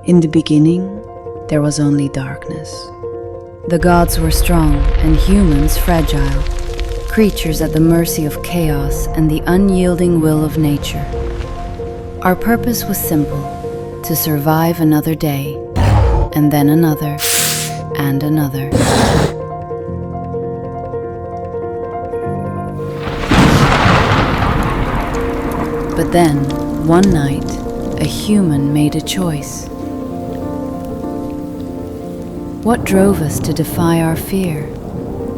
In the beginning, there was only darkness. The gods were strong and humans fragile, creatures at the mercy of chaos and the unyielding will of nature. Our purpose was simple: to survive another day, and then another, and another. But then, one night, a human made a choice. What drove us to defy our fear?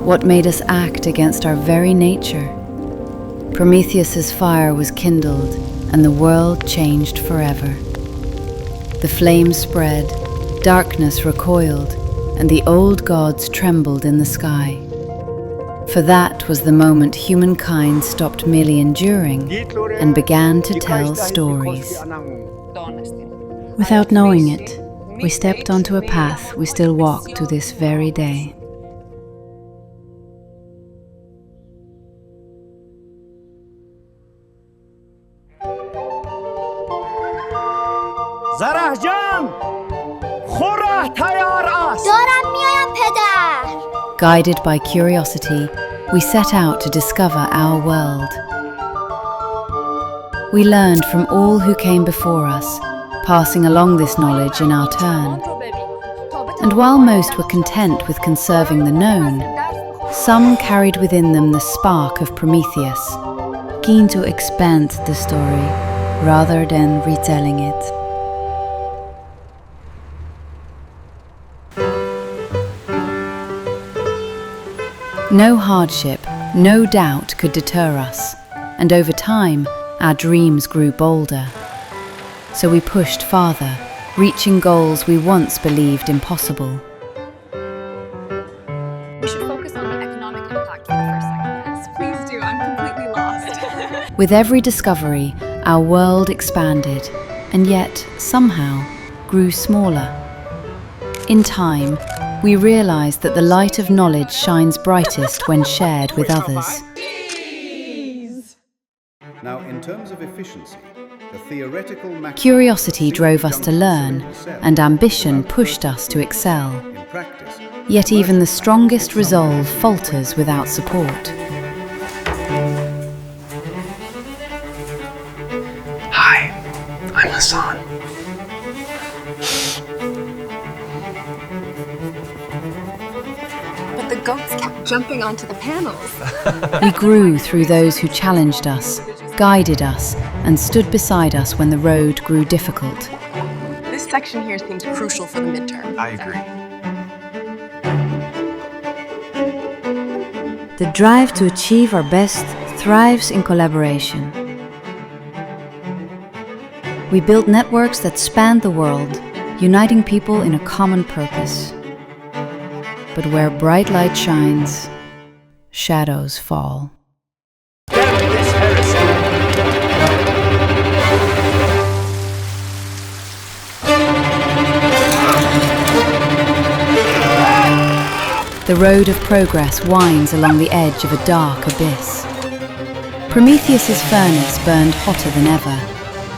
What made us act against our very nature? Prometheus's fire was kindled, and the world changed forever. The flames spread, darkness recoiled, and the old gods trembled in the sky. For that was the moment humankind stopped merely enduring and began to tell stories. Without knowing it, we stepped onto a path we still walk to this very day. Guided by curiosity, we set out to discover our world. We learned from all who came before us, passing along this knowledge in our turn. And while most were content with conserving the known, some carried within them the spark of Prometheus, keen to expand the story rather than retelling it. No hardship, no doubt could deter us, and over time, our dreams grew bolder. So we pushed farther, reaching goals we once believed impossible. We should focus on the economic impact for the first second. Yes, please do. I'm completely lost. With every discovery, our world expanded, and yet, somehow, grew smaller. In time, we realized that the light of knowledge shines brightest when shared with others. Now, in terms of efficiency, the theoretical Curiosity drove us to learn, and ambition pushed us to excel. in practice, Yet even the strongest resolve falters without support. Hi, I'm Hassan. But the goats kept jumping onto the panels. We grew through those who challenged us, guided us, and stood beside us when the road grew difficult. This section here seems crucial for the midterm. I agree. The drive to achieve our best thrives in collaboration. We built networks that spanned the world, uniting people in a common purpose. But where bright light shines, shadows fall. The road of progress winds along the edge of a dark abyss. Prometheus's furnace burned hotter than ever,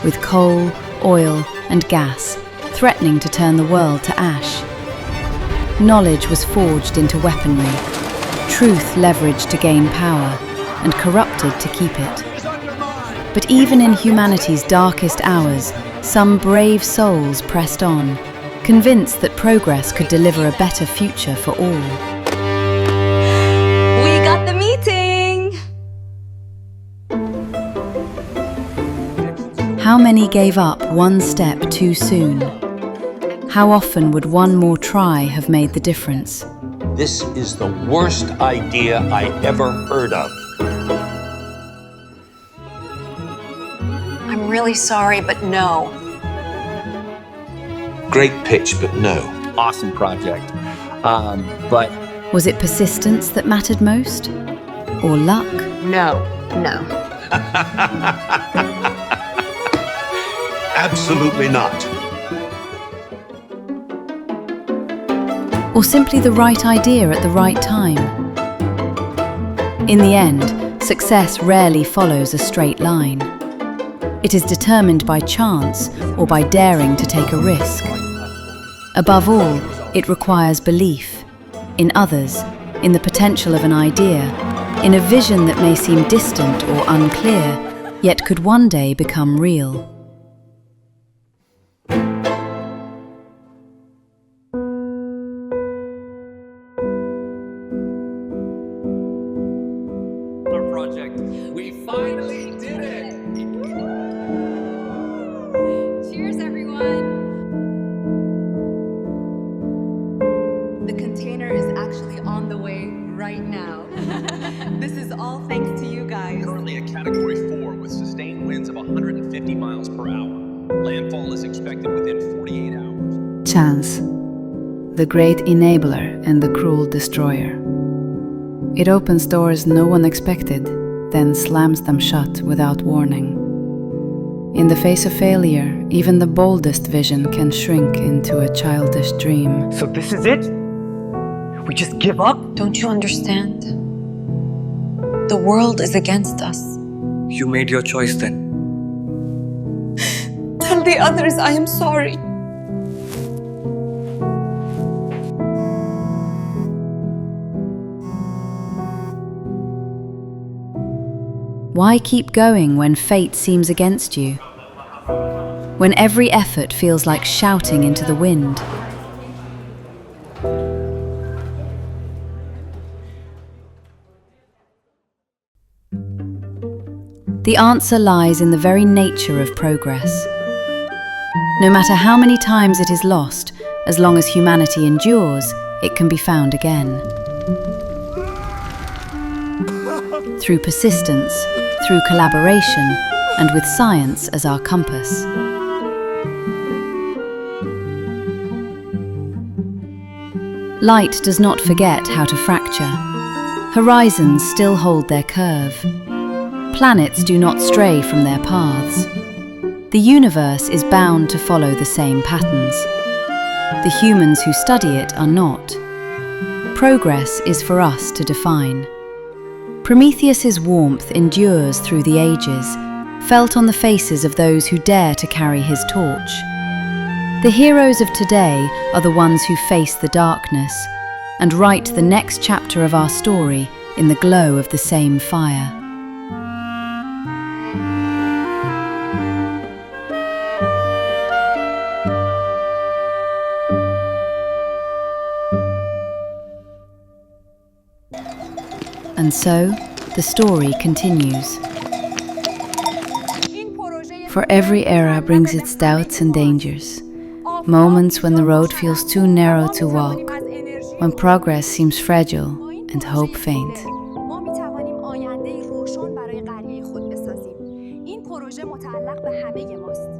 with coal, oil, and gas threatening to turn the world to ash. Knowledge was forged into weaponry, truth leveraged to gain power, and corrupted to keep it. But even in humanity's darkest hours, some brave souls pressed on, convinced that progress could deliver a better future for all. We got the meeting! How many gave up one step too soon? How often would one more try have made the difference? This is the worst idea I ever heard of. I'm really sorry, but no. Great pitch, but no. Awesome project. But Was it persistence that mattered most? Or luck? No. Absolutely not. Or simply the right idea at the right time? In the end, success rarely follows a straight line. It is determined by chance or by daring to take a risk. Above all, it requires belief in others, in the potential of an idea, in a vision that may seem distant or unclear, yet could one day become real. Our project. We finally did it! Cheers, everyone. The container is actually on the way right now. This is all thanks to you guys. Currently a Category 4 with sustained winds of 150 miles per hour. Landfall is expected within 48 hours. Chance, the great enabler and the cruel destroyer. It opens doors no one expected, then slams them shut without warning. In the face of failure, even the boldest vision can shrink into a childish dream. So this is it? We just give up? Don't you understand? The world is against us. You made your choice then. Tell the others I am sorry. Why keep going when fate seems against you? When every effort feels like shouting into the wind? The answer lies in the very nature of progress. No matter how many times it is lost, as long as humanity endures, it can be found again. Through persistence, through collaboration, and with science as our compass. Light does not forget how to fracture. Horizons still hold their curve. Planets do not stray from their paths. The universe is bound to follow the same patterns. The humans who study it are not. Progress is for us to define. Prometheus's warmth endures through the ages, felt on the faces of those who dare to carry his torch. The heroes of today are the ones who face the darkness and write the next chapter of our story in the glow of the same fire. And so, the story continues. For every era brings its doubts and dangers, moments when the road feels too narrow to walk, when progress seems fragile and hope faint. ما می‌توانیم آینده‌ای روشن برای قریه خود بسازیم. این پروژه متعلق به همه ماست.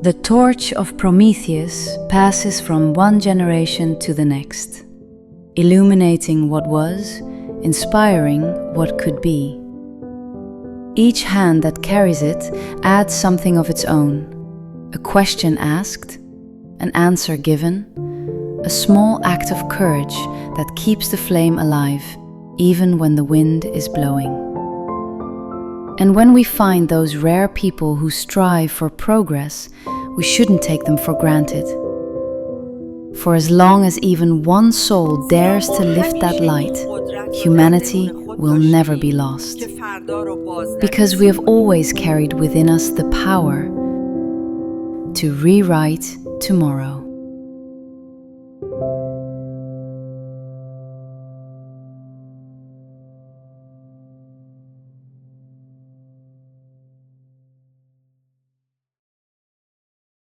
The torch of Prometheus passes from one generation to the next, illuminating what was, inspiring what could be. Each hand that carries it adds something of its own, a question asked, an answer given, a small act of courage that keeps the flame alive, even when the wind is blowing. And when we find those rare people who strive for progress, we shouldn't take them for granted. For as long as even one soul dares to lift that light, humanity will never be lost. Because we have always carried within us the power to rewrite tomorrow.